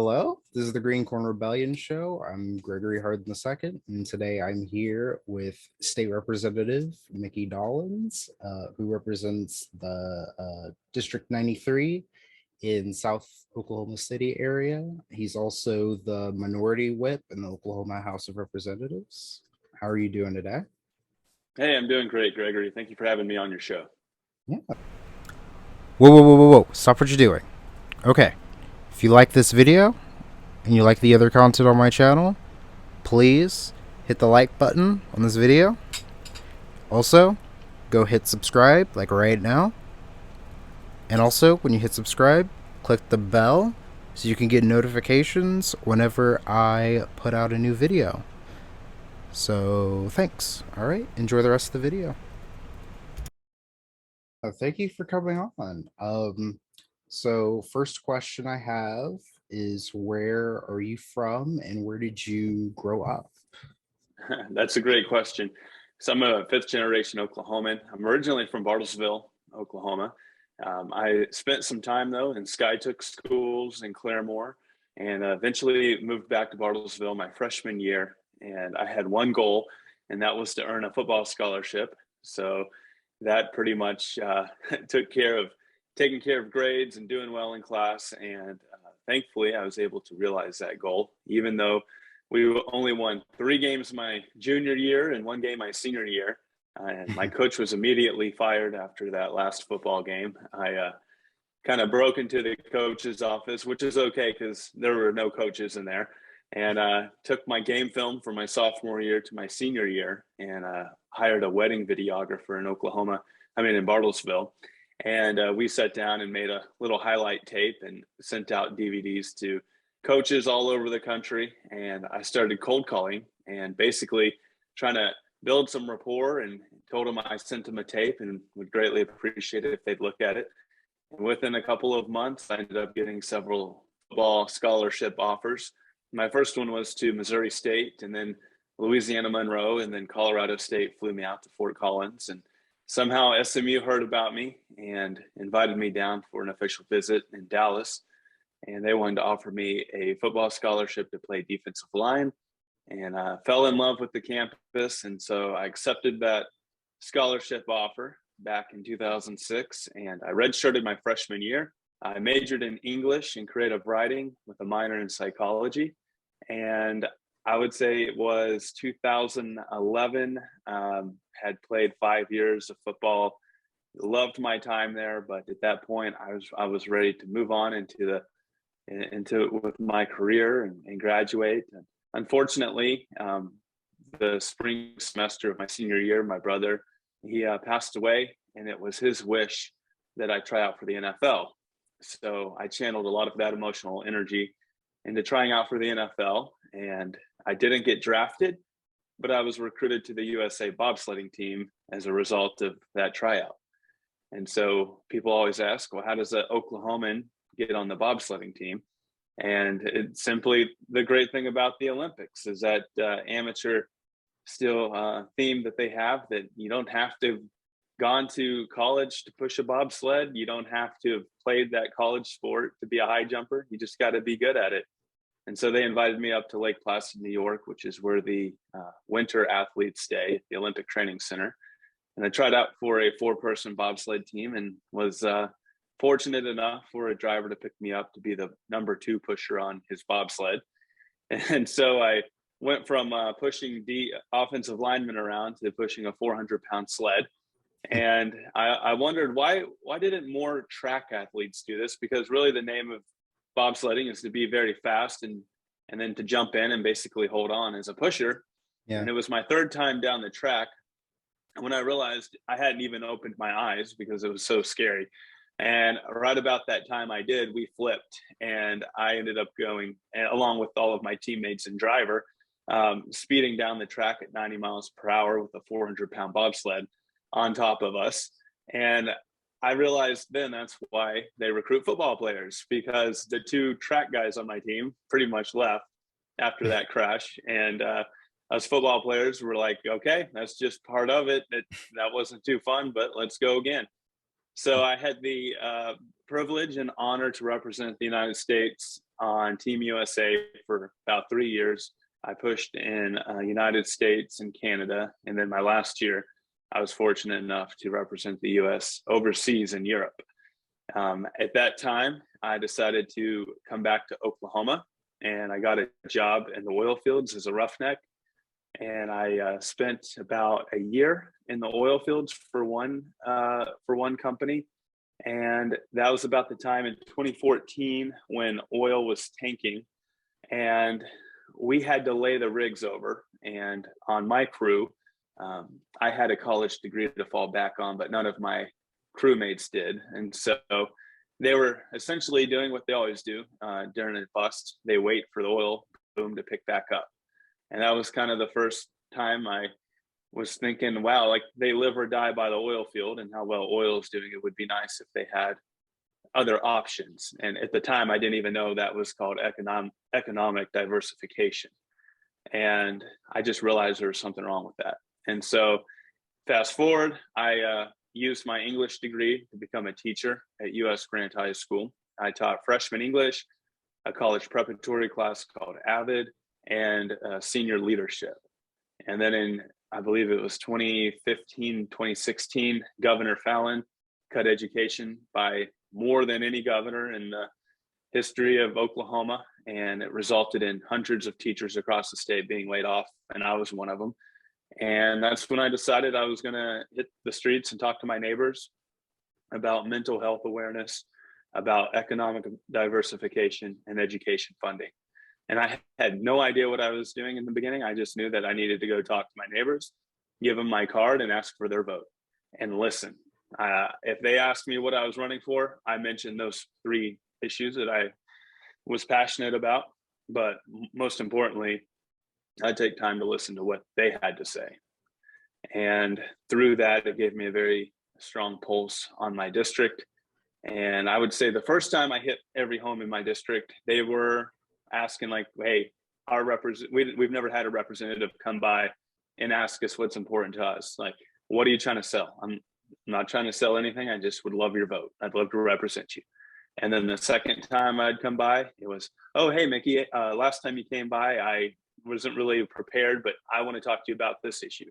Hello, this is the Green Corn Rebellion Show. I'm Gregory Harden II, and today I'm here with State Representative Mickey Dollens, who represents the District 93 in South Oklahoma City area. He's also the Minority Whip in the Oklahoma House of Representatives. How are you doing today? Hey, I'm doing great, Gregory. Thank you for having me on your show. Yeah. Whoa, whoa, whoa, whoa, whoa. Stop what you're doing. Okay. If you like this video and you like the other content on my channel, please hit the like button on this video. Also, go hit subscribe like right now. And also, when you hit subscribe, click the bell so you can get notifications whenever I put out a new video. So, thanks. All right, enjoy the rest of the video. Thank you for coming on. So first question I have is, where are you from and where did you grow up? That's a great question. So I'm a fifth generation Oklahoman. I'm originally from Bartlesville, Oklahoma. I spent some time though in Skytook schools in Claremore and eventually moved back to Bartlesville my freshman year. And I had one goal, and that was to earn a football scholarship. So that pretty much took care of taking care of grades and doing well in class. And thankfully, I was able to realize that goal, even though we only won 3 games my junior year and 1 game my senior year. And my coach was immediately fired after that last football game. I kind of broke into the coach's office, which is okay because there were no coaches in there, and took my game film from my sophomore year to my senior year, and hired a wedding videographer in Oklahoma. I mean, in Bartlesville. And we sat down and made a little highlight tape and sent out DVDs to coaches all over the country. And I started cold calling and basically trying to build some rapport, and told them I sent them a tape and would greatly appreciate it if they'd look at it. And within a couple of months, I ended up getting several football scholarship offers. My first one was to Missouri State, and then Louisiana Monroe, and then Colorado State flew me out to Fort Collins. And somehow SMU heard about me and invited me down for an official visit in Dallas. And they wanted to offer me a football scholarship to play defensive line, and fell in love with the campus. And so I accepted that scholarship offer back in 2006, and I redshirted my freshman year. I majored in English and creative writing with a minor in psychology. And I would say it was 2011. Had played 5 years of football, loved my time there, but at that point, I was ready to move on into with my career and graduate. And unfortunately, the spring semester of my senior year, my brother, he passed away, and it was his wish that I try out for the NFL. So I channeled a lot of that emotional energy into trying out for the NFL, and I didn't get drafted, but I was recruited to the USA bobsledding team as a result of that tryout. And so people always ask, well, how does an Oklahoman get on the bobsledding team? And it's simply the great thing about the Olympics is that amateur still theme that they have, that you don't have to have gone to college to push a bobsled. You don't have to have played that college sport to be a high jumper. You just got to be good at it. And so they invited me up to Lake Placid, New York, which is where the winter athletes stay at the Olympic Training Center. And I tried out for a 4-person bobsled team and was fortunate enough for a driver to pick me up to be the number 2 pusher on his bobsled. And so I went from pushing the offensive lineman around to pushing a 400-pound sled. And I wondered why didn't more track athletes do this? Because really the name of bobsledding is to be very fast and then to jump in and basically hold on as a pusher. Yeah. And it was my 3rd time down the track when I realized I hadn't even opened my eyes because it was so scary. And right about that time I did, we flipped, and I ended up going, along with all of my teammates and driver, speeding down the track at 90 miles per hour with a 400-pound bobsled on top of us. And I realized then that's why they recruit football players, because the 2 track guys on my team pretty much left after that crash. And us football players were like, okay, that's just part of it. That wasn't too fun, but let's go again. So I had the privilege and honor to represent the United States on Team USA for about 3 years. I pushed in United States and Canada, and then my last year, I was fortunate enough to represent the U.S. overseas in Europe. At that time, I decided to come back to Oklahoma, and I got a job in the oil fields as a roughneck. And I spent about a year in the oil fields for one company, and that was about the time in 2014 when oil was tanking, and we had to lay the rigs over. And on my crew, I had a college degree to fall back on, but none of my crewmates did. And so they were essentially doing what they always do during a bust. They wait for the oil boom to pick back up. And that was kind of the first time I was thinking, wow, like they live or die by the oil field and how well oil is doing. It would be nice if they had other options. And at the time, I didn't even know that was called economic diversification. And I just realized there was something wrong with that. And so fast forward, I used my English degree to become a teacher at US Grant High School. I taught freshman English, a college preparatory class called AVID, and senior leadership. And then in, I believe it was 2015, 2016, Governor Fallon cut education by more than any governor in the history of Oklahoma. And it resulted in hundreds of teachers across the state being laid off. And I was one of them. And that's when I decided I was going to hit the streets and talk to my neighbors about mental health awareness, about economic diversification and education funding. And I had no idea what I was doing in the beginning. I just knew that I needed to go talk to my neighbors, give them my card, and ask for their vote and listen. If they asked me what I was running for, I mentioned those three issues that I was passionate about. But most importantly, I take time to listen to what they had to say. And through that, it gave me a very strong pulse on my district. And I would say the first time I hit every home in my district, they were asking like, hey, we've never had a representative come by and ask us what's important to us. Like, what are you trying to sell? I'm not trying to sell anything. I just would love your vote. I'd love to represent you. And then the second time I'd come by, it was, oh, hey, Mickey, last time you came by, I wasn't really prepared, but I want to talk to you about this issue.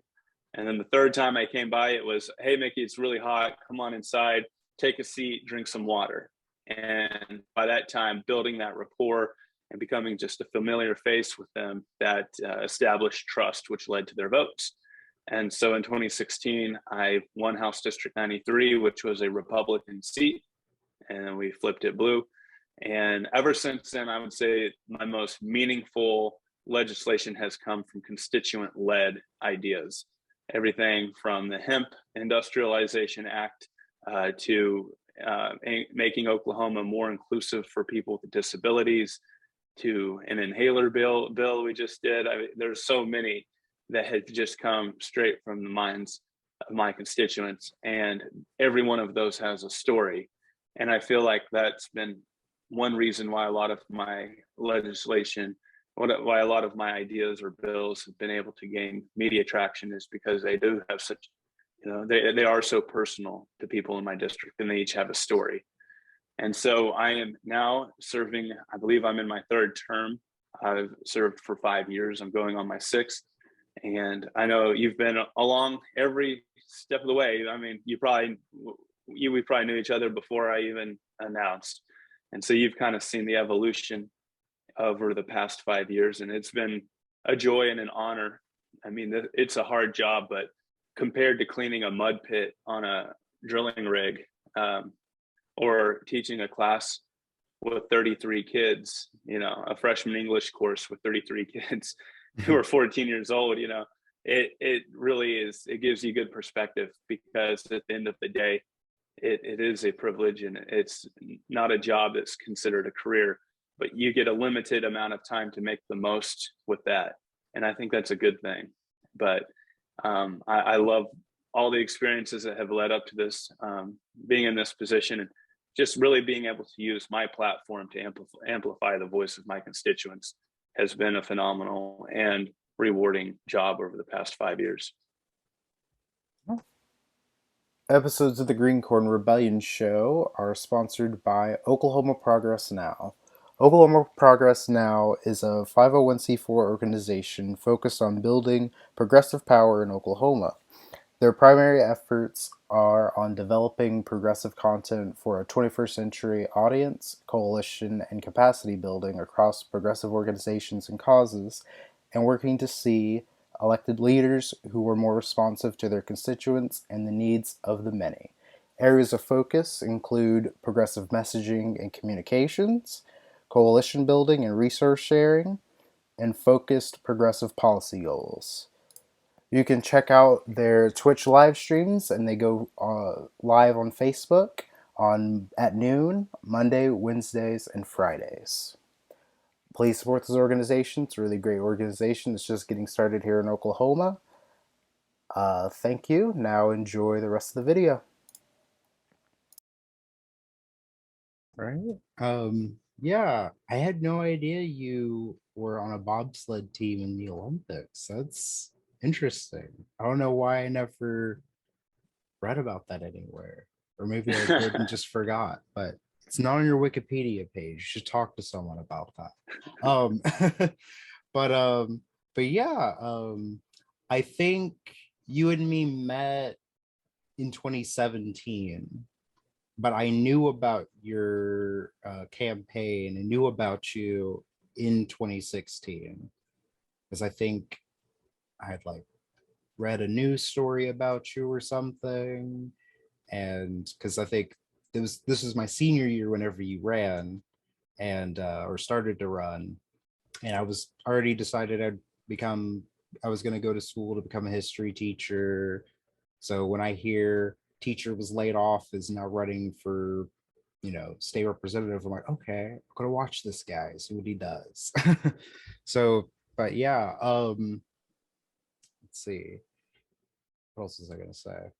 And then the third time I came by, it was, hey, Mickey, it's really hot. Come on inside, take a seat, drink some water. And by that time, building that rapport and becoming just a familiar face with them, that established trust, which led to their votes. And so in 2016, I won House District 93, which was a Republican seat, and we flipped it blue. And ever since then, I would say my most meaningful legislation has come from constituent-led ideas. Everything from the Hemp Industrialization Act to making Oklahoma more inclusive for people with disabilities, to an inhaler bill we just did. There's so many that had just come straight from the minds of my constituents, and every one of those has a story. And I feel like that's been one reason why a lot of my legislation, why a lot of my ideas or bills have been able to gain media traction, is because they do have such, they are so personal to people in my district, and they each have a story. And so I am now serving, I believe I'm in my third term. I've served for 5 years. I'm going on my sixth. And I know you've been along every step of the way. I mean, we probably knew each other before I even announced. And so you've kind of seen the evolution over the past 5 years, and it's been a joy and an honor. I mean, it's a hard job, but compared to cleaning a mud pit on a drilling rig, or teaching a class with 33 kids, a freshman English course with 33 kids who are 14 years old, it really is, it gives you good perspective, because at the end of the day, it is a privilege, and it's not a job that's considered a career, but you get a limited amount of time to make the most with that. And I think that's a good thing. But I love all the experiences that have led up to this, being in this position, and just really being able to use my platform to amplify the voice of my constituents has been a phenomenal and rewarding job over the past 5 years. Episodes of the Green Corn Rebellion Show are sponsored by Oklahoma Progress Now. Oklahoma Progress Now is a 501c4 organization focused on building progressive power in Oklahoma. Their primary efforts are on developing progressive content for a 21st century audience, coalition, and capacity building across progressive organizations and causes, and working to see elected leaders who are more responsive to their constituents and the needs of the many. Areas of focus include progressive messaging and communications, coalition building and resource sharing, and focused progressive policy goals. You can check out their Twitch live streams, and they go live on Facebook on at noon, Monday, Wednesdays, and Fridays. Please support this organization. It's a really great organization. It's just getting started here in Oklahoma. Thank you. Now enjoy the rest of the video. Right. Yeah, I had no idea you were on a bobsled team in the Olympics. That's interesting. I don't know why I never read about that anywhere. Or maybe I did and just forgot, but it's not on your Wikipedia page. You should talk to someone about that. Um but um but yeah, I think you and me met in 2017, but I knew about your campaign. I knew about you in 2016 because I think I had like read a news story about you or something, and because I think this was my senior year whenever you ran and or started to run, and I was already decided I was going to go to school to become a history teacher. So when I hear teacher was laid off is now running for, state representative, I'm like, okay, I'm gonna watch this guy, see what he does. So, but yeah, let's see, what else was I gonna say?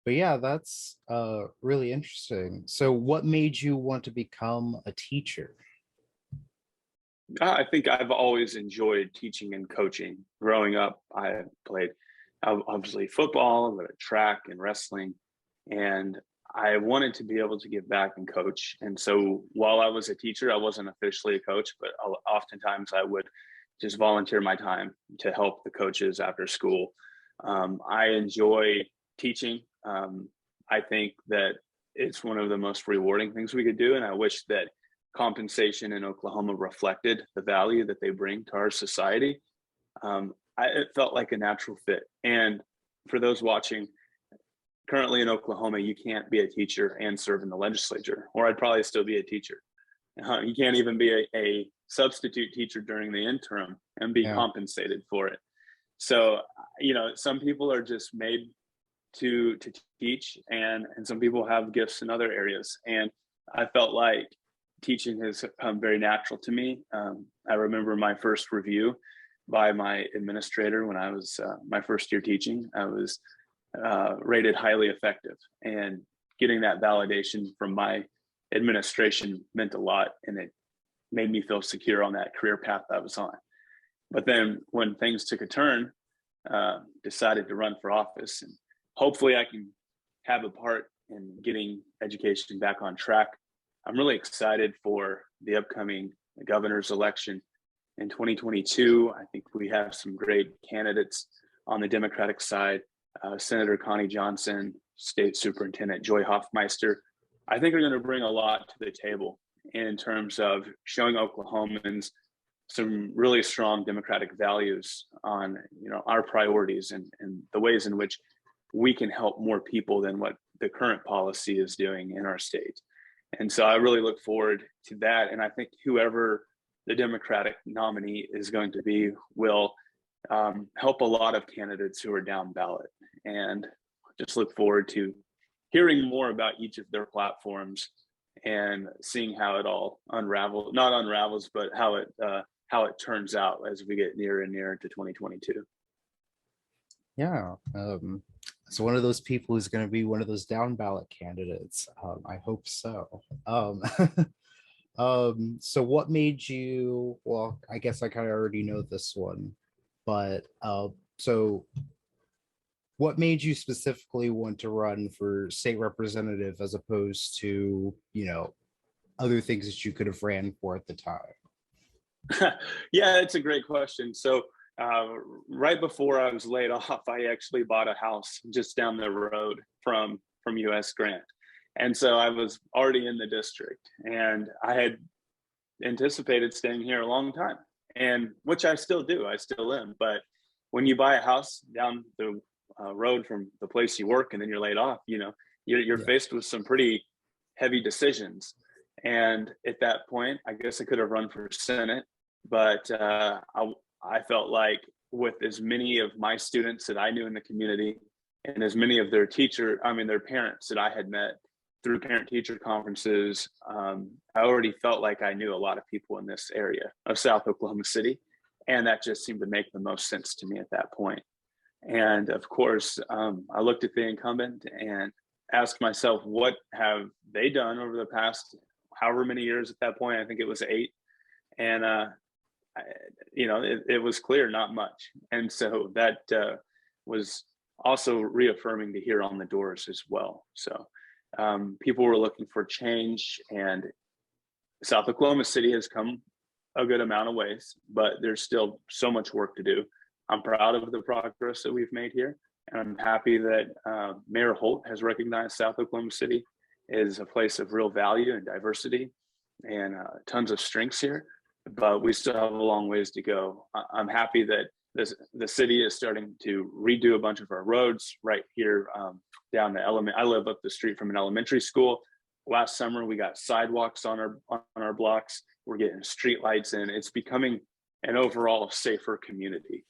But yeah, that's really interesting. So what made you want to become a teacher? I think I've always enjoyed teaching and coaching. Growing up, I played obviously football, but track and wrestling, and I wanted to be able to give back and coach. And so while I was a teacher, I wasn't officially a coach, but oftentimes I would just volunteer my time to help the coaches after school. I enjoy teaching. I think that it's one of the most rewarding things we could do, and I wish that compensation in Oklahoma reflected the value that they bring to our society. It felt like a natural fit. And for those watching, currently in Oklahoma, you can't be a teacher and serve in the legislature, or I'd probably still be a teacher. You can't even be a substitute teacher during the interim and be Yeah. compensated for it. So, some people are just made to teach, and some people have gifts in other areas. And I felt like teaching has come very natural to me. I remember my first review by my administrator when I was my first year teaching. I was rated highly effective, and getting that validation from my administration meant a lot, and it made me feel secure on that career path I was on. But then when things took a turn, decided to run for office, and hopefully I can have a part in getting education back on track. I'm really excited for the upcoming governor's election in 2022. I think we have some great candidates on the Democratic side. Senator Connie Johnson, State Superintendent Joy Hoffmeister, I think are going to bring a lot to the table in terms of showing Oklahomans some really strong democratic values on our priorities and the ways in which we can help more people than what the current policy is doing in our state. And so I really look forward to that. And I think whoever the Democratic nominee is going to be will help a lot of candidates who are down ballot. And just look forward to hearing more about each of their platforms and seeing how it all not unravels, but how it turns out as we get nearer and nearer to 2022. Yeah. So one of those people who's going to be one of those down ballot candidates. I hope so. So what made you, well, I guess I kind of already know this one, but so what made you specifically want to run for state representative as opposed to, other things that you could have ran for at the time? Yeah, it's a great question. So uh, right before I was laid off, I actually bought a house just down the road from US Grant. And so I was already in the district, and I had anticipated staying here a long time, and which I still do. I still am. But when you buy a house down the road from the place you work, and then you're laid off, you're Yeah. faced with some pretty heavy decisions. And at that point, I guess I could have run for Senate, but I felt like with as many of my students that I knew in the community, and as many of their parents that I had met through parent teacher conferences, I already felt like I knew a lot of people in this area of South Oklahoma City. And that just seemed to make the most sense to me at that point. And of course, I looked at the incumbent and asked myself, what have they done over the past however many years at that point? I think it was 8. And, it was clear, not much. And so that was also reaffirming to hear on the doors as well. So people were looking for change, and South Oklahoma City has come a good amount of ways, but there's still so much work to do. I'm proud of the progress that we've made here, and I'm happy that Mayor Holt has recognized South Oklahoma City is a place of real value and diversity, and tons of strengths here. But we still have a long ways to go. I'm happy that the city is starting to redo a bunch of our roads right here down the element. I live up the street from an elementary school. Last summer, we got sidewalks on our blocks. We're getting street lights in. It's becoming an overall safer community.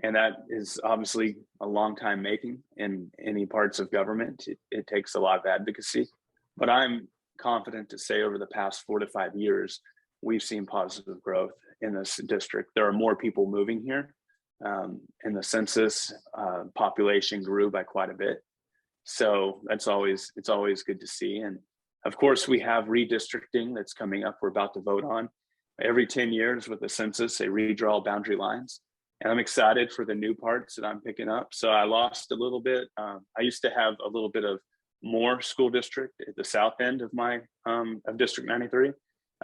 And that is obviously a long time making in any parts of government. It takes a lot of advocacy, but I'm confident to say over the past 4 to 5 years, we've seen positive growth in this district. There are more people moving here. And the census population grew by quite a bit. So it's always good to see. And of course, we have redistricting that's coming up. We're about to vote on every 10 years with the census, they redraw boundary lines. And I'm excited for the new parts that I'm picking up. So I lost a little bit. I used to have a little bit of more school district at the south end of my of District 93.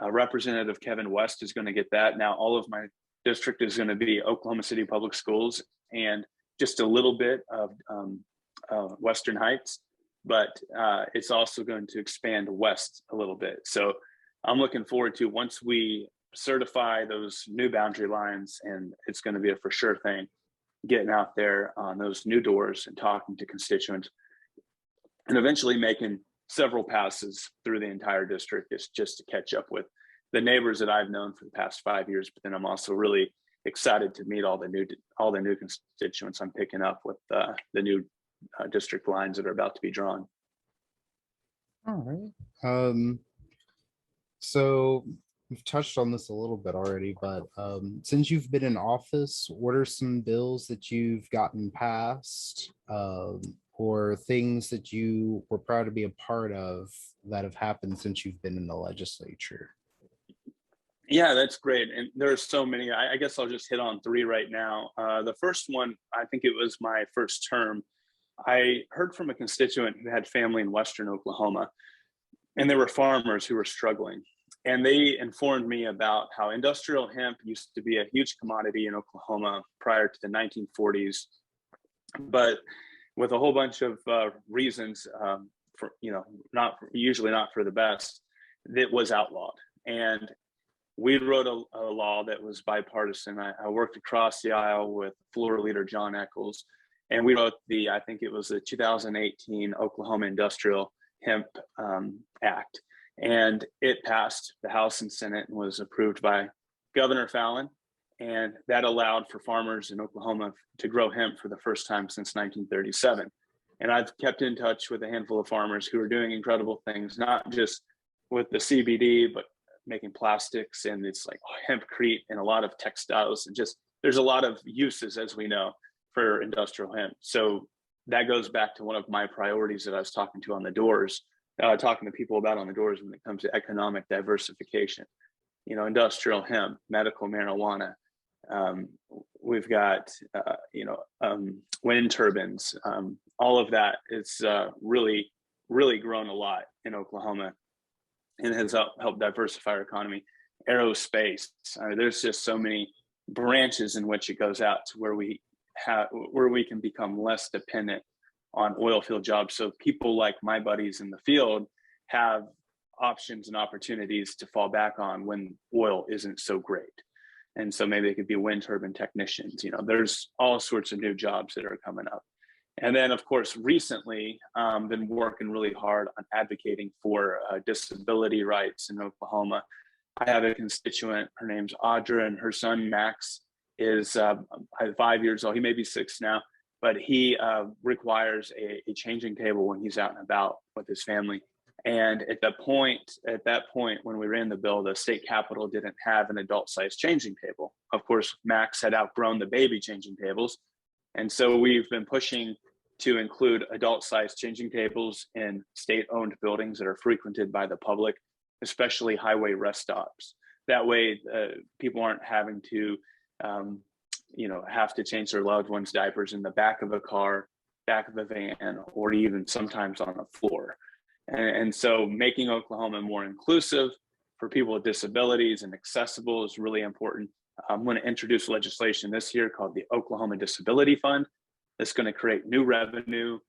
Representative Kevin West is going to get that. Now all of my district is going to be Oklahoma City Public Schools and just a little bit of Western Heights, but it's also going to expand west a little bit. So I'm looking forward to, once we certify those new boundary lines, and it's going to be a for sure thing, getting out there on those new doors and talking to constituents, and eventually making several passes through the entire district is just to catch up with the neighbors that I've known for the past 5 years. But then I'm also really excited to meet all the new constituents I'm picking up with the new district lines that are about to be drawn. All right. So we've touched on this a little bit already, but since you've been in office, what are some bills that you've gotten passed, or things that you were proud to be a part of that have happened since you've been in the legislature? Yeah, that's great. And there's so many. I guess I'll just hit on 3 right now. The first one, I think it was my first term. I heard from a constituent who had family in Western Oklahoma, and there were farmers who were struggling. And they informed me about how industrial hemp used to be a huge commodity in Oklahoma prior to the 1940s, but with a whole bunch of reasons, for not for the best, it was outlawed. And we wrote a law that was bipartisan. I worked across the aisle with Floor Leader John Eccles, and we wrote I think it was the 2018 Oklahoma Industrial Hemp Act. And it passed the House and Senate and was approved by Governor Fallin. And that allowed for farmers in Oklahoma to grow hemp for the first time since 1937. And I've kept in touch with a handful of farmers who are doing incredible things, not just with the CBD, but making plastics, and it's like hempcrete and a lot of textiles, and just there's a lot of uses, as we know, for industrial hemp. So that goes back to one of my priorities that I was talking to on the doors, talking to people about on the doors when it comes to economic diversification. Industrial hemp, medical marijuana. We've got wind turbines. All of that. It's really grown a lot in Oklahoma. and has helped diversify our economy. Aerospace, there's just so many branches in which it goes out to where we can become less dependent on oil field jobs. So people like my buddies in the field have options and opportunities to fall back on when oil isn't so great. And so maybe it could be wind turbine technicians. There's all sorts of new jobs that are coming up. And then, of course, recently, been working really hard on advocating for disability rights in Oklahoma. I have a constituent, her name's Audra, and her son, Max, is 5 years old. He may be 6 now, but he requires a changing table when he's out and about with his family. And at that point, when we ran the bill, the state capitol didn't have an adult-sized changing table. Of course, Max had outgrown the baby changing tables. And so we've been pushing to include adult-sized changing tables in state-owned buildings that are frequented by the public, especially highway rest stops. That way, people aren't having to, have to change their loved ones' diapers in the back of a car, back of a van, or even sometimes on the floor. And so making Oklahoma more inclusive for people with disabilities and accessible is really important. I'm going to introduce legislation this year called the Oklahoma Disability Fund. That's going to create new revenue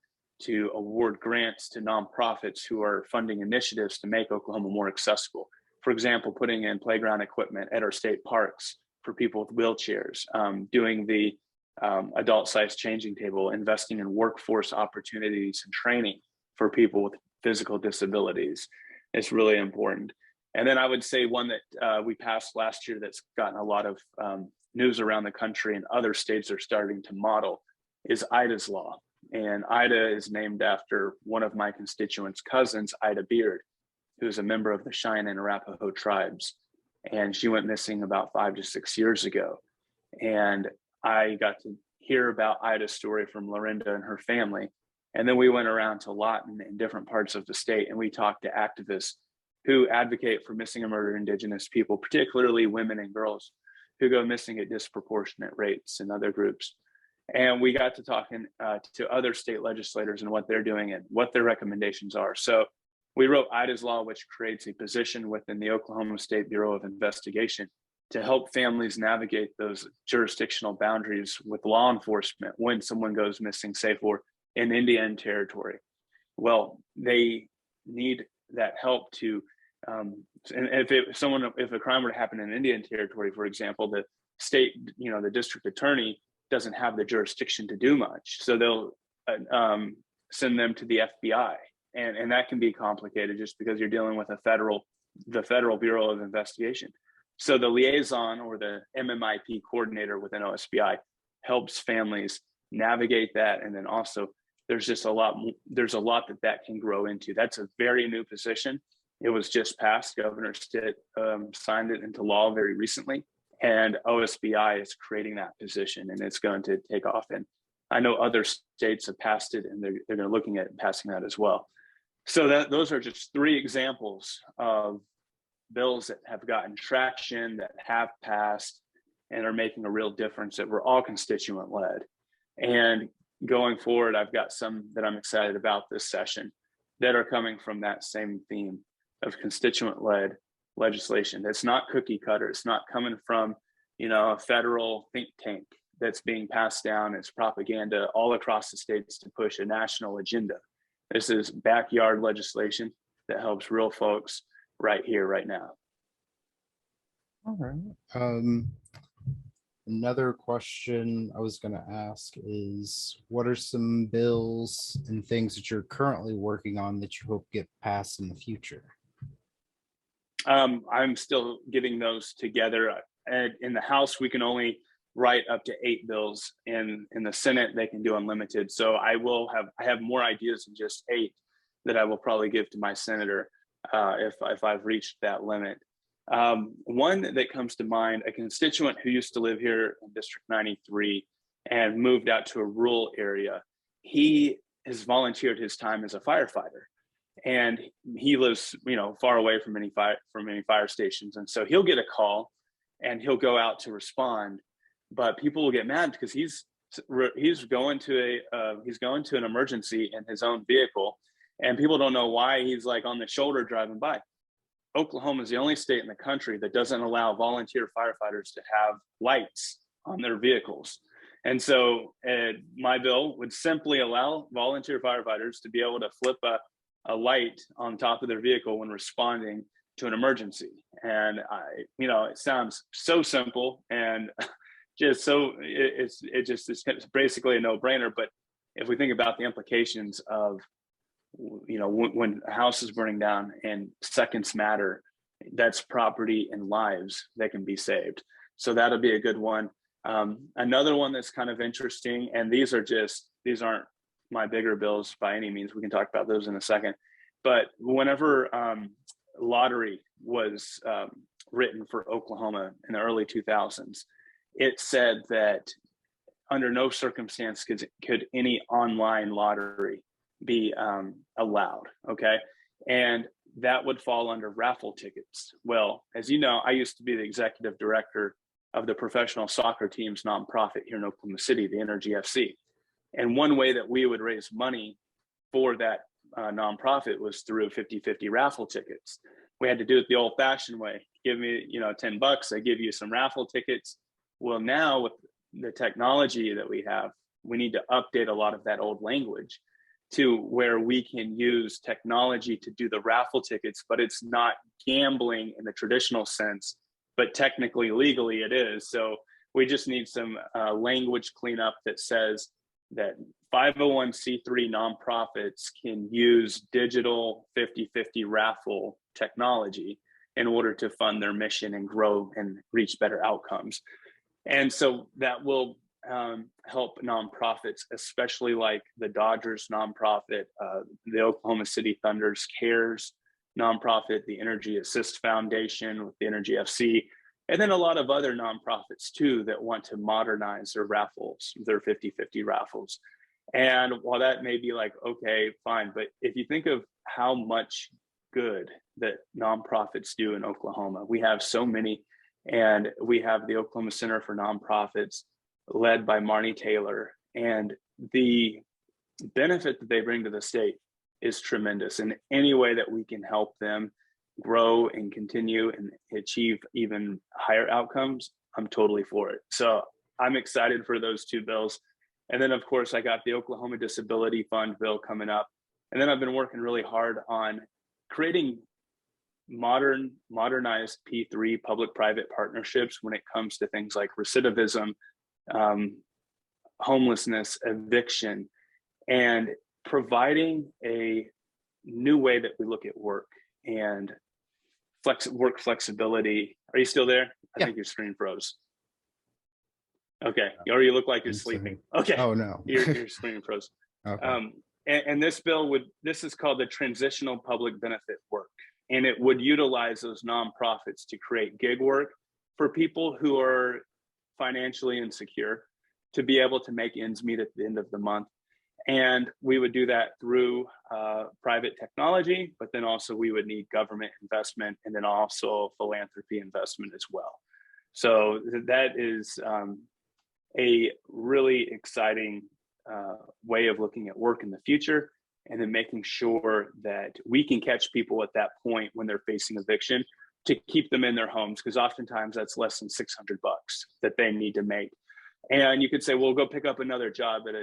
to award grants to nonprofits who are funding initiatives to make Oklahoma more accessible. For example, putting in playground equipment at our state parks for people with wheelchairs, doing the adult-sized changing table, investing in workforce opportunities and training for people with physical disabilities. It's really important. And then I would say one that we passed last year that's gotten a lot of news around the country and other states are starting to model is Ida's Law. And Ida is named after one of my constituents' cousins, Ida Beard, who's a member of the Cheyenne and Arapaho tribes. And she went missing about 5 to 6 years ago. And I got to hear about Ida's story from Lorinda and her family. And then we went around to Lawton in different parts of the state, and we talked to activists who advocate for missing and murdered Indigenous people, particularly women and girls who go missing at disproportionate rates and other groups. And we got to talking to other state legislators and what they're doing and what their recommendations are. So we wrote Ida's Law, which creates a position within the Oklahoma State Bureau of Investigation to help families navigate those jurisdictional boundaries with law enforcement when someone goes missing, say for in Indian Territory. Well, they need that help to, and if a crime were to happen in Indian Territory, for example, the state, the district attorney doesn't have the jurisdiction to do much. So they'll send them to the FBI. And that can be complicated just because you're dealing with the Federal Bureau of Investigation. So the liaison or the MMIP coordinator within OSBI helps families navigate that. And then also there's a lot that can grow into. That's a very new position. It was just passed. Governor Stitt signed it into law very recently. And OSBI is creating that position, and it's going to take off. And I know other states have passed it, and they're looking at passing that as well. So those are just 3 examples of bills that have gotten traction, that have passed, and are making a real difference, that were all constituent-led. And going forward, I've got some that I'm excited about this session that are coming from that same theme of constituent-led legislation. That's not cookie cutter. It's not coming from, a federal think tank that's being passed down as propaganda all across the states to push a national agenda. This is backyard legislation that helps real folks right here, right now. All right. Another question I was going to ask is, what are some bills and things that you're currently working on that you hope get passed in the future? I'm still getting those together. And in the House, we can only write up to 8 bills. In the Senate, they can do unlimited. So I have more ideas than just 8 that I will probably give to my senator if I've reached that limit. One that comes to mind, a constituent who used to live here in District 93 and moved out to a rural area. He has volunteered his time as a firefighter, and he lives, far away from any fire stations. And so he'll get a call and he'll go out to respond, but people will get mad because he's going to an emergency in his own vehicle, and people don't know why he's like on the shoulder driving by. Oklahoma is the only state in the country that doesn't allow volunteer firefighters to have lights on their vehicles. And so my bill would simply allow volunteer firefighters to be able to flip a light on top of their vehicle when responding to an emergency. And it sounds so simple and just so it's basically a no-brainer. But if we think about the implications of, when a house is burning down and seconds matter, that's property and lives that can be saved. So that'll be a good one. Another one that's kind of interesting, and these aren't my bigger bills by any means. We can talk about those in a second. But whenever lottery was written for Oklahoma in the early 2000s, it said that under no circumstance could any online lottery be allowed. Okay. And that would fall under raffle tickets. Well, as you know, I used to be the executive director of the professional soccer team's nonprofit here in Oklahoma City, the Energy FC. And one way that we would raise money for that nonprofit was through 50-50 raffle tickets. We had to do it the old fashioned way. Give me, $10, I give you some raffle tickets. Well, now with the technology that we have, we need to update a lot of that old language to where we can use technology to do the raffle tickets, but it's not gambling in the traditional sense, but technically, legally it is. So we just need some language cleanup that says that 501c3 nonprofits can use digital 50-50 raffle technology in order to fund their mission and grow and reach better outcomes. And so that will help nonprofits, especially like the Dodgers nonprofit, the Oklahoma City Thunder's CARES nonprofit, the Energy Assist Foundation with the Energy FC, and then a lot of other nonprofits too that want to modernize their raffles, their 50-50 raffles. And while that may be like, okay, fine, but if you think of how much good that nonprofits do in Oklahoma, we have so many, and we have the Oklahoma Center for Nonprofits led by Marnie Taylor, and the benefit that they bring to the state is tremendous. In any way that we can help them grow and continue and achieve even higher outcomes, I'm totally for it. So I'm excited for those two bills. And then of course I got the Oklahoma Disability Fund bill coming up. And then I've been working really hard on creating modernized P3 public-private partnerships when it comes to things like recidivism, homelessness, eviction, and providing a new way that we look at work and work flexibility. Are you still there? I think your screen froze. Okay, or you look like you're sleeping. Okay. Oh no, your screen froze. Okay. And this bill this is called the Transitional Public Benefit Work, and it would utilize those nonprofits to create gig work for people who are financially insecure to be able to make ends meet at the end of the month. And we would do that through private technology, but then also we would need government investment and then also philanthropy investment as well. So that is a really exciting way of looking at work in the future, and then making sure that we can catch people at that point when they're facing eviction to keep them in their homes, because oftentimes that's less than $600 that they need to make. And you could say, well, go pick up another job at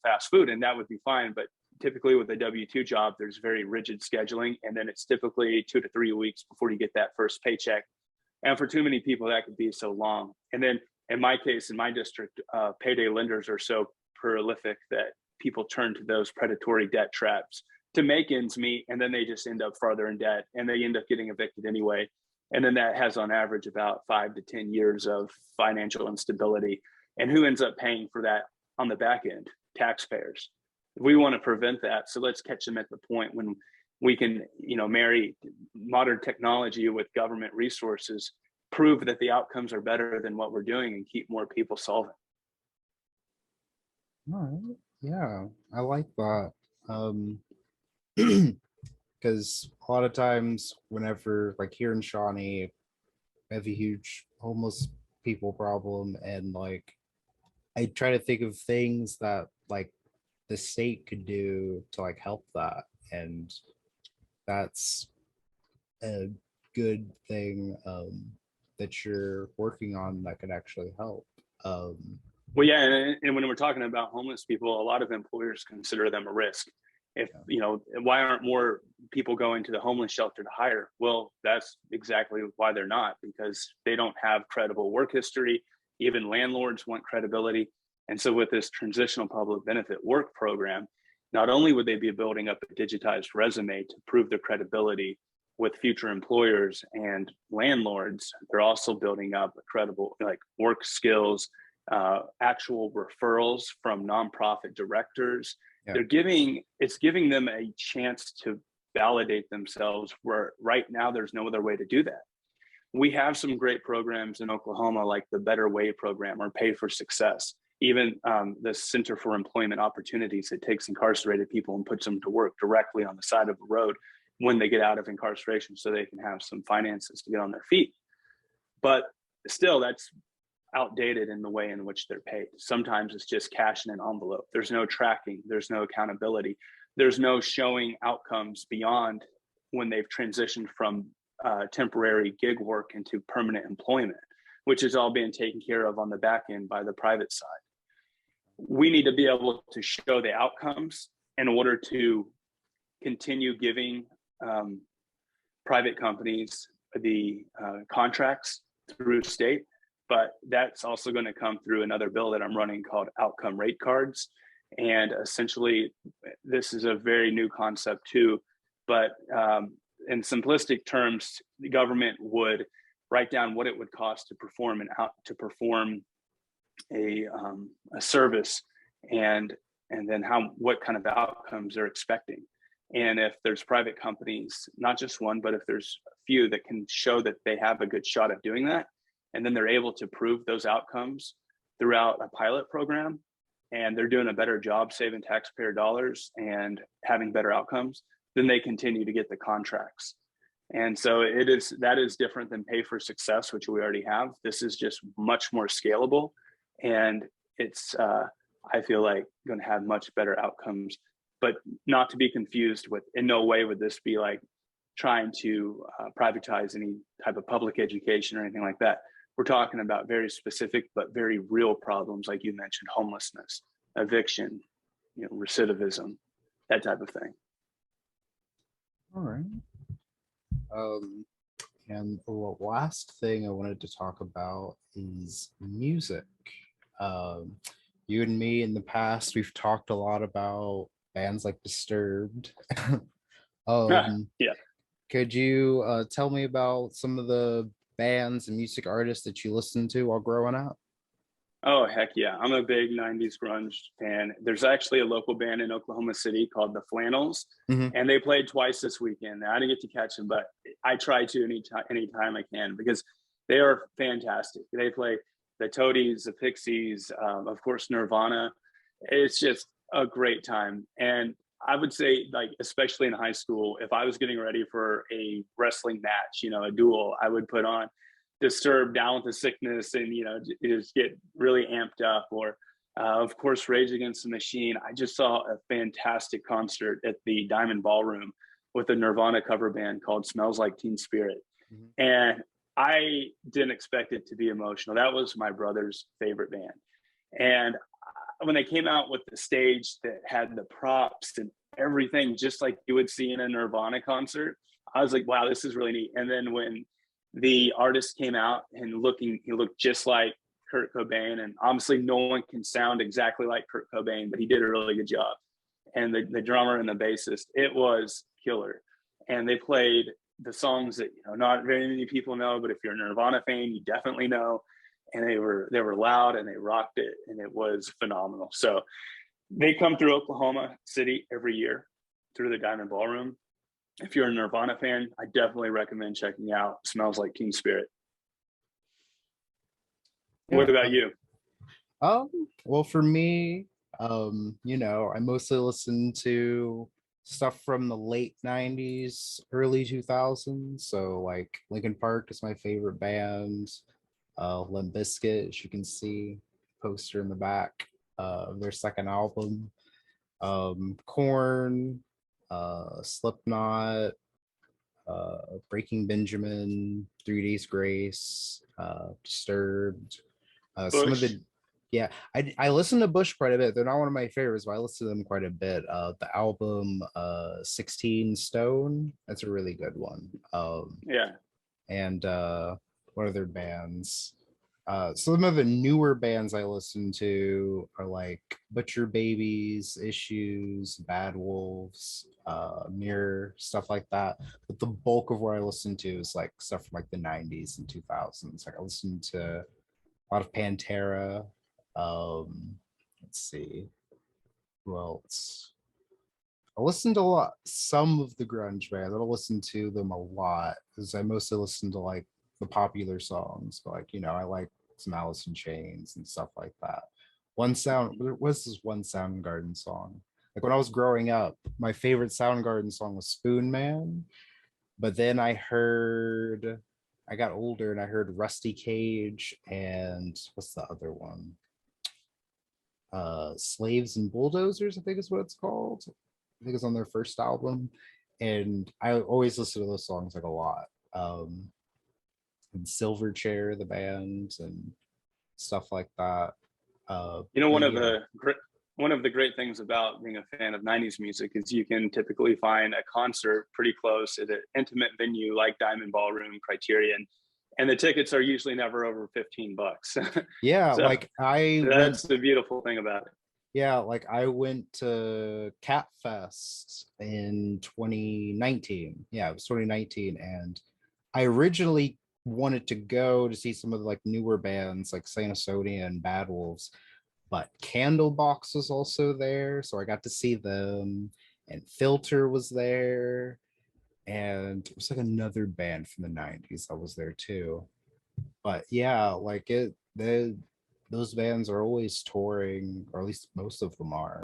fast food, and that would be fine. But typically with a W-2 job, there's very rigid scheduling, and then it's typically 2 to 3 weeks before you get that first paycheck. And for too many people, that could be so long. And then in my case, in my district, payday lenders are so prolific that people turn to those predatory debt traps to make ends meet, and then they just end up farther in debt, and they end up getting evicted anyway. And then that has on average about 5 to 10 years of financial instability. And who ends up paying for that on the back end? Taxpayers. We want to prevent that. So let's catch them at the point when we can, marry modern technology with government resources, prove that the outcomes are better than what we're doing, and keep more people solvent. All right. Yeah, I like that. Because a lot of times whenever, like here in Shawnee, I have a huge homeless people problem, and like I try to think of things that like the state could do to like help that, and that's a good thing that you're working on that could actually help. Well, yeah, and when we're talking about homeless people, a lot of employers consider them a risk. If Yeah. you know, why aren't more people going to the homeless shelter to hire? Well, that's exactly why they're not, because they don't have credible work history. Even landlords want credibility. And so, with this transitional public benefit work program, not only would they be building up a digitized resume to prove their credibility with future employers and landlords, they're also building up a credible like work skills, actual referrals from nonprofit directors. Yeah. It's giving them a chance to validate themselves, where right now there's no other way to do that. We have some great programs in Oklahoma, like the Better Way program or Pay for Success. Even the Center for Employment Opportunities, it takes incarcerated people and puts them to work directly on the side of the road when they get out of incarceration, so they can have some finances to get on their feet. But still, that's outdated in the way in which they're paid. Sometimes it's just cash in an envelope. There's no tracking, there's no accountability, there's no showing outcomes beyond when they've transitioned from temporary gig work into permanent employment, which is all being taken care of on the back end by the private side. We need to be able to show the outcomes in order to continue giving private companies the contracts through state. But that's also going to come through another bill that I'm running called outcome rate cards. And essentially, this is a very new concept too. But in simplistic terms, the government would write down what it would cost to perform a service, and then what kind of outcomes they're expecting. And if there's private companies, not just one, but if there's a few that can show that they have a good shot at doing that, and then they're able to prove those outcomes throughout a pilot program, and they're doing a better job saving taxpayer dollars and having better outcomes, then they continue to get the contracts. And so that is different than Pay for Success, which we already have. This is just much more scalable, and it's I feel like going to have much better outcomes, but not to be confused with. In no way would this be like trying to privatize any type of public education or anything like that. We're talking about very specific but very real problems, like you mentioned: homelessness, eviction, recidivism, that type of thing. All right. And the last thing I wanted to talk about is music. You and me in the past, we've talked a lot about bands like Disturbed. Yeah. Could you tell me about some of the bands and music artists that you listened to while growing up? Oh, heck yeah. I'm a big 90s grunge fan. There's actually a local band in Oklahoma City called the Flannels, Mhm. and they played twice this weekend. I didn't get to catch them, but I try to anytime I can, because they are fantastic. They play the Toadies, the Pixies, of course, Nirvana. It's just a great time. And I would say, like, especially in high school, if I was getting ready for a wrestling match, a duel, I would put on Disturbed, Down with the Sickness, and just get really amped up. Or of course, Rage Against the Machine. I just saw a fantastic concert at the Diamond Ballroom with a Nirvana cover band called Smells Like Teen Spirit. Mhm. And I didn't expect it to be emotional. That was my brother's favorite band. And when they came out with the stage that had the props and everything, just like you would see in a Nirvana concert, I was like, wow, this is really neat. And then when the artist came out and he looked just like Kurt Cobain, and obviously no one can sound exactly like Kurt Cobain, but he did a really good job. And the drummer and the bassist, it was killer. And they played the songs that not very many people know, but if you're a Nirvana fan, you definitely know. And they were loud and they rocked it, and it was phenomenal. So they come through Oklahoma City every year through the Diamond Ballroom. If you're a Nirvana fan, I definitely recommend checking out Smells Like Teen Spirit. What Yeah. about you? Well, for me, I mostly listen to stuff from the late 90s, early 2000s. So like Linkin Park is my favorite band. Limp Bizkit, as you can see, poster in the back of their second album. Korn, Slipknot, Breaking Benjamin, 3 Days Grace, Disturbed. Some of Bush. the yeah, I listen to Bush quite a bit. They're not one of my favorites, but I listen to them quite a bit. The album 16 Stone, that's a really good one. Yeah. And what other bands? Some of the newer bands I listen to are like Butcher Babies, Issues, Bad Wolves, Mirror, stuff like that. But the bulk of what I listen to is like stuff from like the 90s and 2000s. Like I listen to a lot of Pantera. Let's see, who else? I listen to some of the grunge bands. I don't listen to them a lot because I mostly listen to like the popular songs. But like, I like some Alice in Chains and stuff like that. There was this one Soundgarden song. Like when I was growing up, my favorite Soundgarden song was Spoon Man. But then I got older and I heard Rusty Cage and what's the other one? Slaves and Bulldozers, I think is what it's called. I think it's on their first album. And I always listen to those songs like a lot. And Silverchair, the band, and stuff like that. You know, But yeah, one of the great things about being a fan of 90s music is you can typically find a concert pretty close at an intimate venue like Diamond Ballroom, Criterion, and the tickets are usually never over $15. yeah, So like I went that's the beautiful thing about it. Yeah, like I went to Cat Fest in 2019. Yeah, it was 2019. And I originally wanted to go to see some of the like newer bands like Saint Asonia and Bad Wolves, but Candlebox was also there. So I got to see them, and Filter was there. And it was like another band from the 90s that was there too. But yeah, like those bands are always touring, or at least most of them are.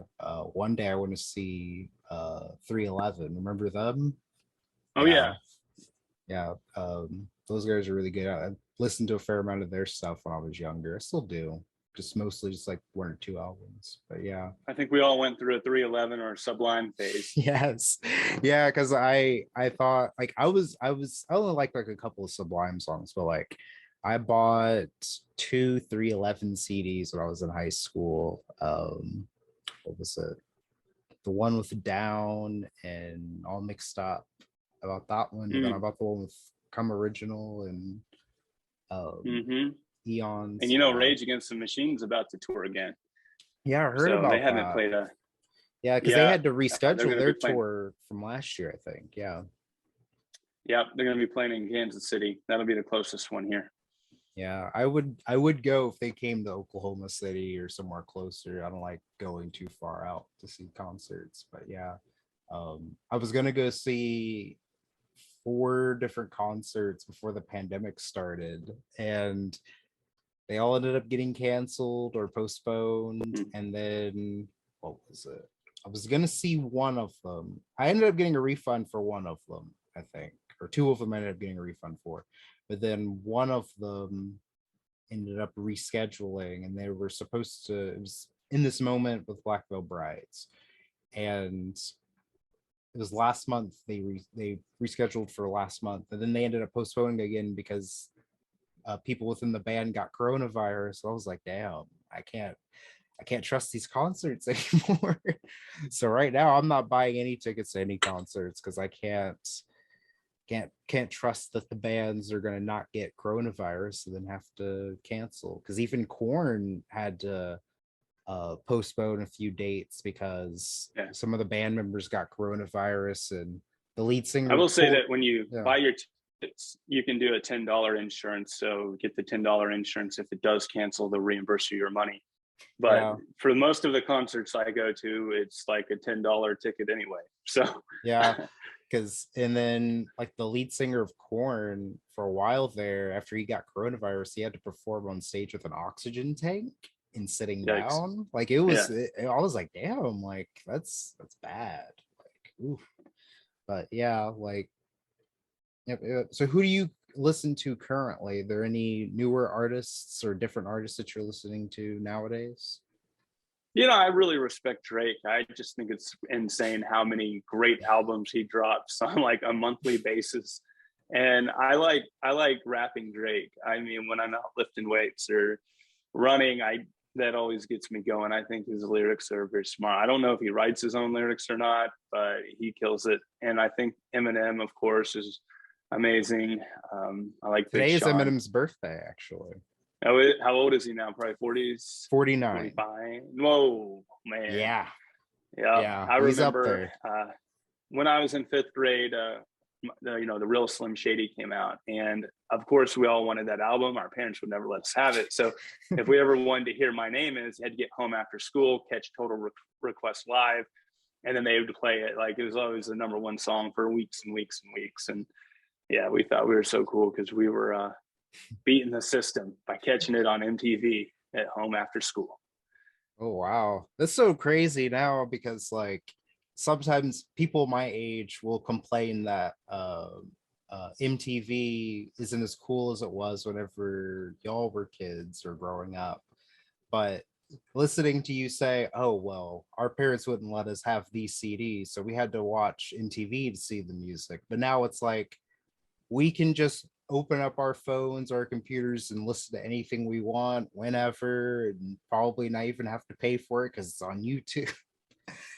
One day I want to see 311. Remember them? Oh Yeah, yeah. yeah. Those guys are really good. I listened to a fair amount of their stuff when I was younger. I still do. Just mostly just like one or two albums. But yeah. I think we all went through a 311 or a Sublime phase. Yes. Yeah, because I thought like I only like a couple of Sublime songs, but like I bought two 311 CDs when I was in high school. What was it? The one with Down and All Mixed Up. About that one, and then I Mm. bought the one with Come Original and um Hmm. And Eons. you know, Yeah. Rage Against the Machine's about to tour again. Yeah, I heard So they about haven't that. played a, Yeah, because they yeah, had to they're reschedule going to their be playing. tour from last year, I think. Yeah. Yeah, they're going to be playing in Kansas City. That'll be the closest one here. Yeah, I would go if they came to Oklahoma City or somewhere closer. I don't like going too far out to see concerts, but yeah. I was gonna go see 4 different concerts before the pandemic started, and they all ended up getting canceled or postponed. Mm. And then what was it? I was gonna see one of them. I ended up getting a refund for one of them, I think, or two of them I ended up getting a refund for. But then one of them ended up rescheduling, and they were supposed to. It was in this moment with Black Veil Brides, and it was last month. They rescheduled for last month, and then they ended up postponing again because people within the band got coronavirus. So I was like, damn, I can't trust these concerts anymore. So right now I'm not buying any tickets to any concerts because I can't trust that the bands are going to not get coronavirus and then have to cancel, because even Korn had to postpone a few dates because Yeah. some of the band members got coronavirus, and the lead I singer will of say Korn. that when you Yeah, buy your tickets, you can do a $10 insurance. So get the $10 insurance. If it does cancel, they'll reimburse you your money. But yeah, for most of the concerts I go to, it's like a $10 ticket anyway. So yeah. Because and then like the lead singer of Korn for a while there, after he got coronavirus, he had to perform on stage with an oxygen tank and sitting yikes. down. Like it was, Yeah. I was like, damn, like that's bad. Like, oof. But yeah, like, yep, yep. So who do you listen to currently? Are there any newer artists or different artists that you're listening to nowadays? I really respect Drake. I just think it's insane how many great albums he drops on like a monthly basis. And I like rapping Drake. I mean, when I'm out lifting weights or running, I that always gets me going. I think his lyrics are very smart. I don't know if he writes his own lyrics or not, but he kills it. And I think Eminem, of course, is amazing. I like Big Today is Sean. Eminem's birthday, actually. How old is he now? Probably 40s, 49. 45. Whoa, man. Yeah. Yeah, Yeah. I He's up remember there. when I was in fifth grade. The real Slim Shady came out, and of course we all wanted that album. Our parents would never let us have it, so if we ever wanted to hear My Name Is, you had to get home after school, catch Total Request Live, and then they would play it. Like, it was always the number one song for weeks and weeks and weeks. And yeah, we thought we were so cool because we were beating the system by catching it on MTV at home after school. Oh wow. That's so crazy now because like sometimes people my age will complain that MTV isn't as cool as it was whenever y'all were kids or growing up. But listening to you say, oh, well, our parents wouldn't let us have these CDs, so we had to watch MTV to see the music. But now it's like we can just open up our phones, our computers, and listen to anything we want whenever, and probably not even have to pay for it because it's on YouTube.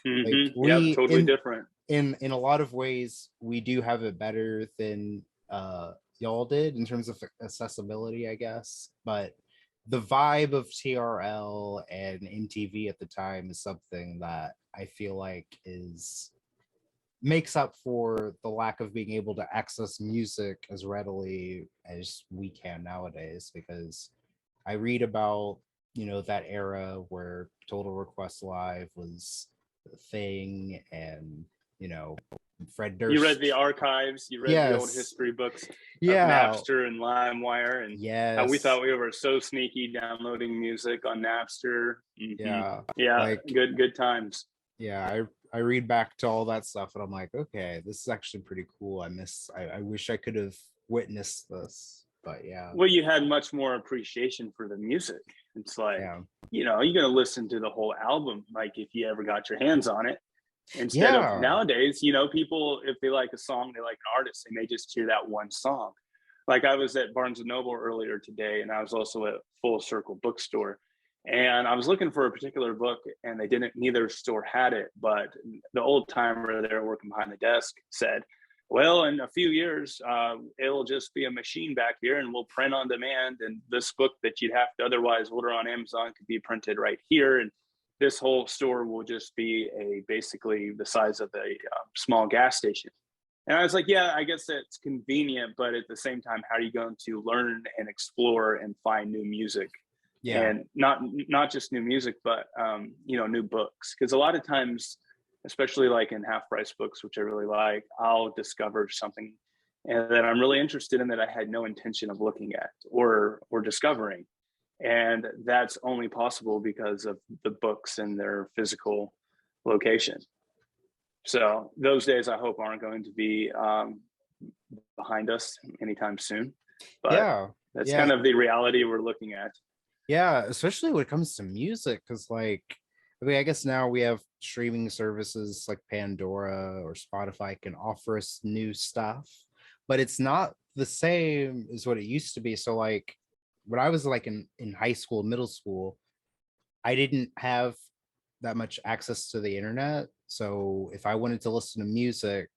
Like Yeah, we totally different. in a lot of ways we do have it better than y'all did in terms of accessibility, I guess. But the vibe of TRL and MTV at the time is something that I feel like is makes up for the lack of being able to access music as readily as we can nowadays, because I read about, that era where Total Request Live was a thing, and, you know, Fred You Durst. read the archives, you read the old Yes. history books of Yeah. Napster and LimeWire, and how we Yes. thought we were so sneaky downloading music on Napster. Yeah. Yeah, Like, good times. yeah, I read back to all that stuff and I'm like, okay, this is actually pretty cool. I wish I could have witnessed this. But yeah. Well, you had much more appreciation for the music. It's like, Yeah. you're going to listen to the whole album, like if you ever got your hands on it. Instead of Yeah. nowadays, people, if they like a song, they like an artist, they may just hear that one song. Like, I was at Barnes and Noble earlier today, and I was also at Full Circle Bookstore, and I was looking for a particular book, and neither store had it. But the old timer there working behind the desk said, well, in a few years, it'll just be a machine back here, and we'll print on demand. And this book that you'd have to otherwise order on Amazon could be printed right here. And this whole store will just be basically the size of a small gas station. And I was like, yeah, I guess that's convenient, but at the same time, how are you going to learn and explore and find new music? Yeah. And not just new music, but new books. Because a lot of times, especially like in half price books, which I really like, I'll discover something and that I'm really interested in that I had no intention of looking at or discovering. And that's only possible because of the books and their physical location. So those days, I hope, aren't going to be behind us anytime soon. But Yeah. that's Yeah. kind of the reality we're looking at. Yeah, especially when it comes to music, because like, I mean, I guess now we have streaming services like Pandora or Spotify can offer us new stuff, but it's not the same as what it used to be. So like when I was like in high school, middle school, I didn't have that much access to the internet. So if I wanted to listen to music,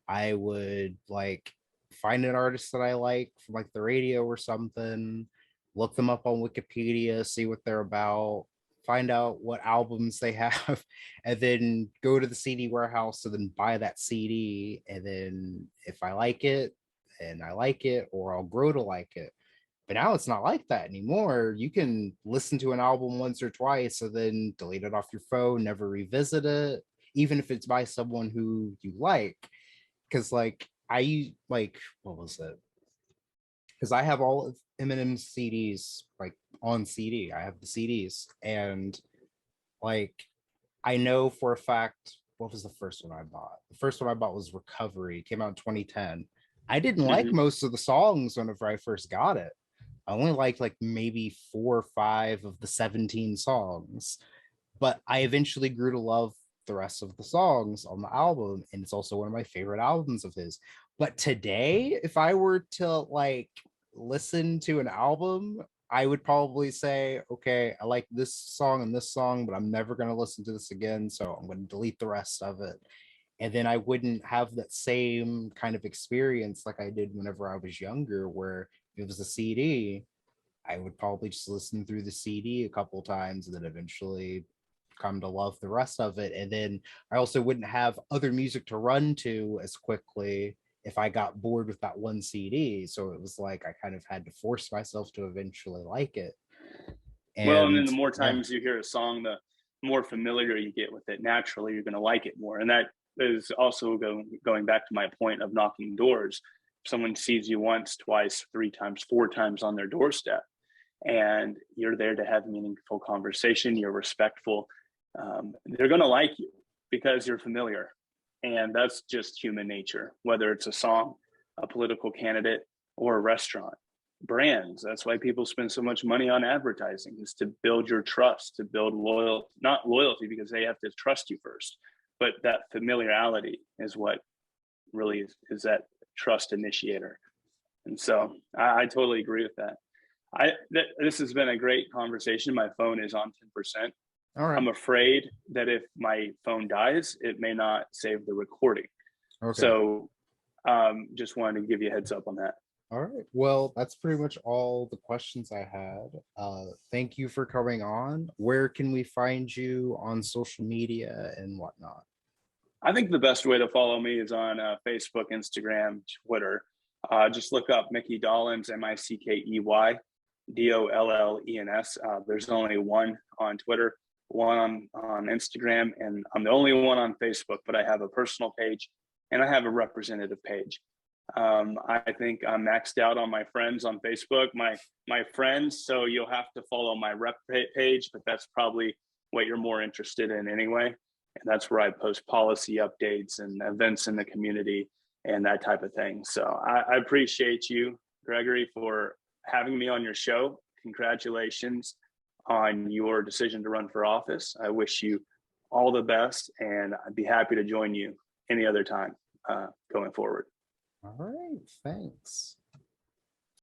I would like find an artist that I like from like the radio or something, look them up on Wikipedia, see what they're about, find out what albums they have, and then go to the CD warehouse and then buy that CD. And then if I like it, and I like it, or I'll grow to like it. But now it's not like that anymore. You can listen to an album once or twice and then delete it off your phone, never revisit it, even if it's by someone who you like. Because like what was it? Because I have all of Eminem's CDs like on CD. I have the CDs, and like I know for a fact what was the first one I bought. The first one I bought was Recovery. It came out in 2010. I didn't like most of the songs whenever I first got it. I only liked like maybe 4 or 5 of the 17 songs. but I eventually grew to love the rest of the songs on the album, and it's also one of my favorite albums of his. But today, if I were to like listen to an album, I would probably say, okay, I like this song, but I'm never going to listen to this again. So I'm going to delete the rest of it. And then I wouldn't have that same kind of experience like I did whenever I was younger, where if it was a CD, I would probably just listen through the CD a couple times and then eventually come to love the rest of it. And then I also wouldn't have other music to run to as quickly if I got bored with that one CD. So it was like I kind of had to force myself to eventually like it. Well, and then And the more yeah, times you hear a song, the more familiar you get with it. Naturally, you're going to like it more. And that is also going back to my point of knocking doors. If someone sees you once, twice, three times, four times on their doorstep, and you're there to have meaningful conversation, you're respectful, they're going to like you because you're familiar. And that's just human nature, whether it's a song, a political candidate, or a restaurant. Brands, that's why people spend so much money on advertising, is to build your trust, to build loyalty, not loyalty because they have to trust you first, but that familiarity is what really is that trust initiator. And so I totally agree with that. This has been a great conversation. My phone is on 10%. all right. I'm afraid that if my phone dies, it may not save the recording. Okay. So just wanted to give you a heads up on that. All right. Well, that's pretty much all the questions I had. Thank you for coming on. Where can we find you on social media and whatnot? I think the best way to follow me is on Facebook, Instagram, Twitter. Just look up Mickey Dollens, Mickey Dollens. There's only one on Twitter, one on Instagram, and I'm the only one on Facebook, but I have a personal page and I have a representative page. I think I'm maxed out on my friends on Facebook, my friends. So you'll have to follow my rep page, but that's probably what you're more interested in anyway. And that's where I post policy updates and events in the community and that type of thing. So I appreciate you, Gregory, for having me on your show. Congratulations on your decision to run for office. I wish you all the best, and I'd be happy to join you any other time going forward. All right. Thanks.